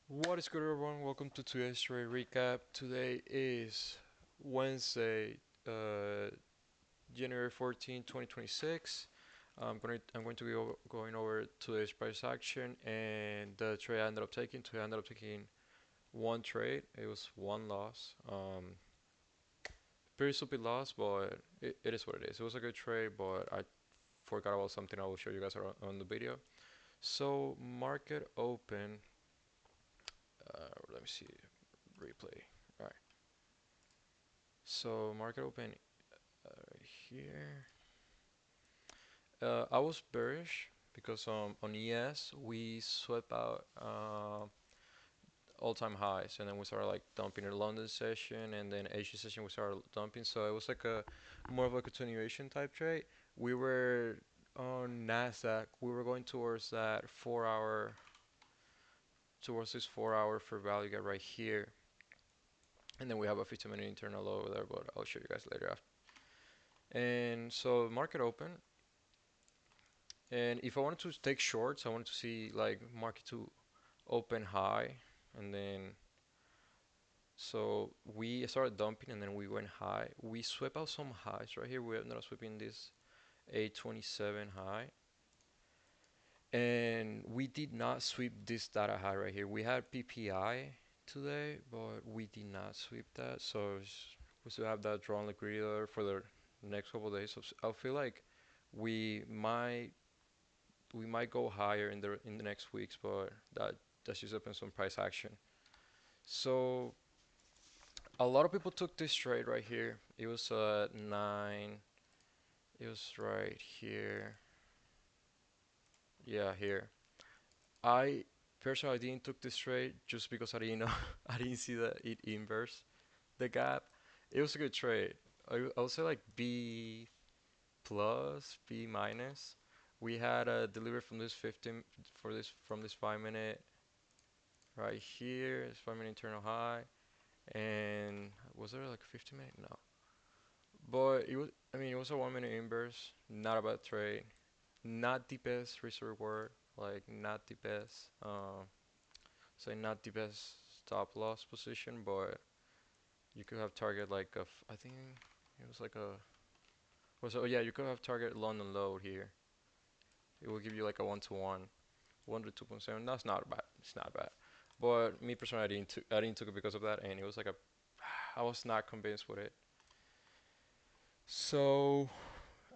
What is good, everyone? Welcome to today's trade recap. Today is Wednesday, uh, January 14, 2026. I'm going to be going over today's price action and the trade I ended up taking. Today I ended up taking one trade. It was one loss. Pretty stupid loss, but it is what it is. It was a good trade, but I forgot about something I will show you guys on the video. So market open. Let me see. Replay. All right. So market open here. I was bearish because on ES we swept out all-time highs, and then we started like dumping the London session, and then Asia session we started dumping. So it was like a more of a continuation type trade. We were on nasdaq. We were going towards this 4 hour for value gap right here, and then we have a 15-minute internal low over there, but I'll show you guys later after. And so market open. And if I wanted to take shorts, I wanted to see like market to open high, and then so we started dumping, and then we went high. We swept out some highs right here. We ended up sweeping this 827 high, and we did not sweep this data high right here. We had PPI today, but we did not sweep that. So we still have that drawn liquidity there for the next couple of days. So I feel like we might we might go higher in the next weeks, but that's just depends on price action. So a lot of people took this trade right here. It was 9. It was right here. Yeah, here. I personally didn't took this trade just because I didn't know I didn't see that it inverse the gap. It was a good trade. I would say like B plus, B minus. We had a delivery from this 15 for this from this 5 minute right here. It's 5 minute internal high. And was there like a 50-minute? No. But it was, I mean, it was a 1 minute inverse. Not a bad trade. Not the best risk reward. Like, not the best. Say not the best stop loss position, but you could have target like I think it was like a, was, oh yeah, you could have target London low here. It will give you like a 1 to 1, 1 to 2.7. That's not bad. It's not bad. But me personally, I didn't took it because of that, and it was like a, I was not convinced with it. So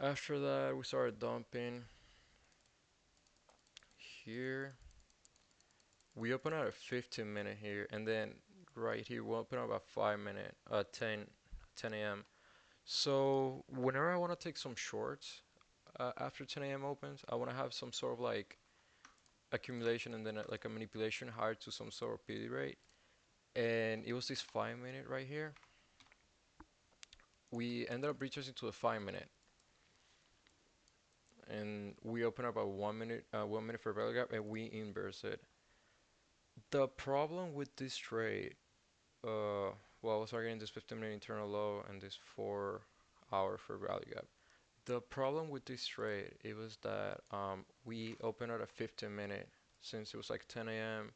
after that, we started dumping here. We open at a 15 minute here, and then right here we open up at 5 minute, 10 a.m. So whenever I want to take some shorts after 10 a.m. opens, I want to have some sort of like accumulation and then like a manipulation higher to some sort of PD rate. And it was this 5 minute right here. We ended up retracing to a 5 minute, and we open up a 1 minute, 1 minute for value gap, and we inverse it. The problem with this trade, well, I was targeting this 15-minute internal low and this 4 hour for value gap. The problem with this trade, it was that we opened at a 15-minute since it was like 10 a.m.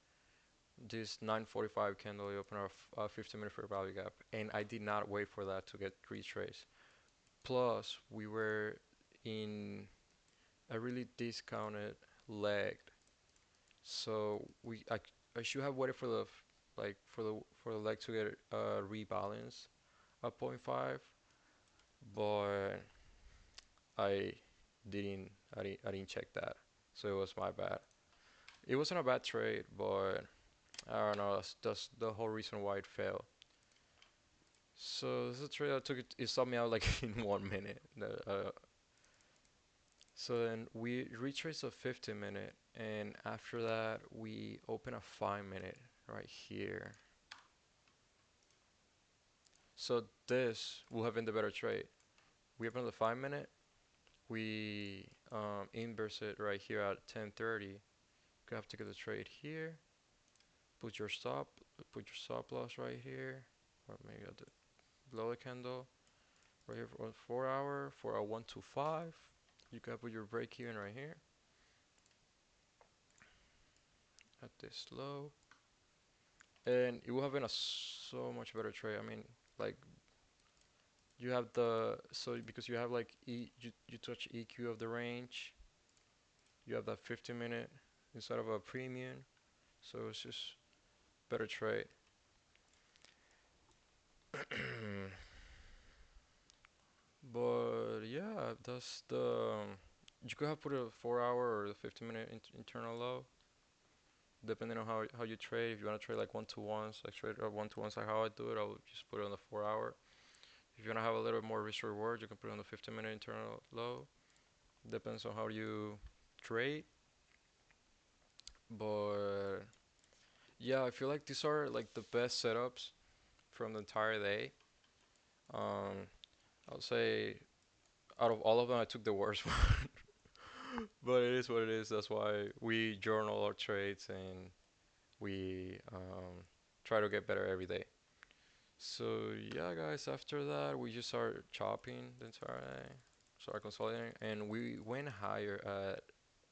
This 9:45 candle, we opened a 15-minute for value gap, and I did not wait for that to get retraced. Plus, we were in a really discounted leg, so I should have waited for the like for the leg to get rebalance at point 0.5, but I I didn't check that, so it was my bad. It wasn't a bad trade, but I don't know. That's the whole reason why it failed. So this is a trade that took it. It stopped me out like in 1 minute. So then we retraced a 50-minute, and after that we open a 5 minute right here. So this will have been the better trade. We open the 5 minute, we inverse it right here at 10:30. You have to get the trade here. Put your stop, put your stop loss right here, or maybe at the below the candle right here for 4 hour for a 125. You can put your break even right here at this low. and it will have been a so much better trade. I mean, like you have the so because you have like you touch EQ of the range, you have that 50 minute instead of a premium, so it's just better trade. But yeah, that's the you could have put a 4 hour or the 50 minute internal low, depending on how you trade. If you want to trade like one to ones, like trade one to ones like how I do it, I'll just put it on the 4 hour. If you want to have a little more risk reward, you can put it on the 50 minute internal low. Depends on how you trade. But yeah, I feel like these are like the best setups from the entire day. Um, I'll say out of all of them, I took the worst one. But it is what it is. That's why we journal our trades and we try to get better every day. So yeah, guys. After that, we just start chopping the entire day, start consolidating, and we went higher at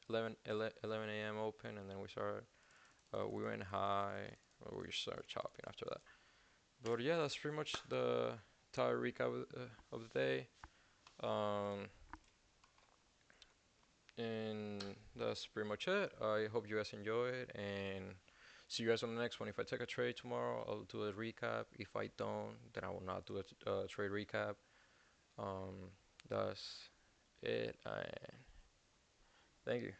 11 a.m. open, and then we went high. Or we started chopping after that. But yeah, that's pretty much the entire recap of the day. Um, and that's pretty much it. I hope you guys enjoyed and see you guys on the next one. If I take a trade tomorrow, I'll do a recap. If I don't, then I will not do a trade recap. Um, that's it. I thank you.